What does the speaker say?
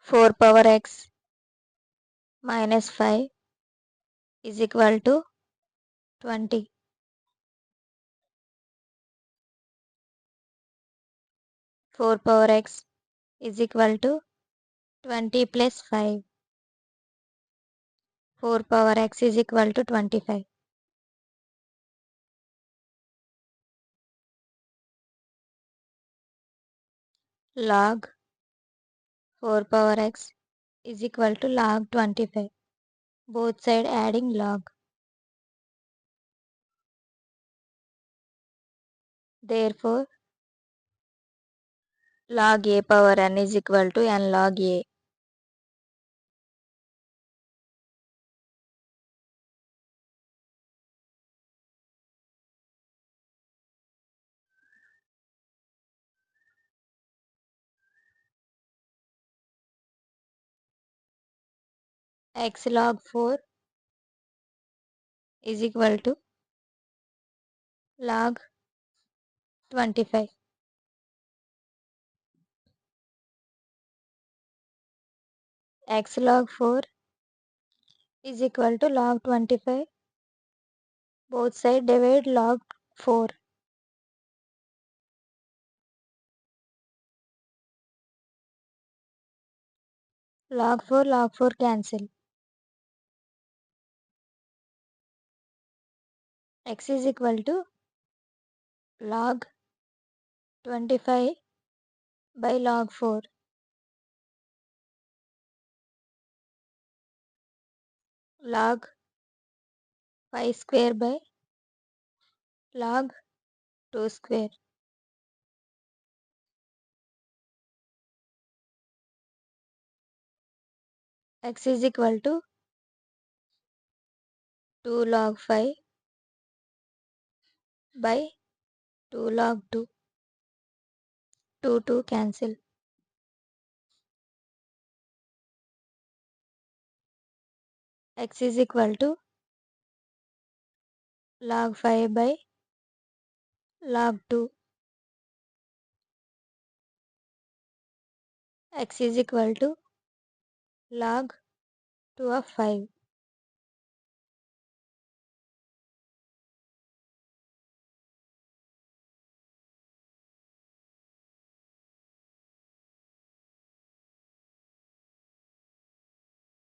4 power x minus 5 is equal to 20. 4 power x is equal to 20 plus 5. 4 power x is equal to 25. Log 4 power x is equal to log 25. Both side adding log. Therefore, log a power n is equal to n log a. X log 4 is equal to log 25. X log 4 is equal to log 25. Both side divide log 4. Log 4 cancel. X is equal to log 25 by log 4. Log 5 square by log 2 square. X is equal to 2 log 5 by 2 log 2. 2 cancel. X is equal to log 5 by log 2. X is equal to log 2 of 5.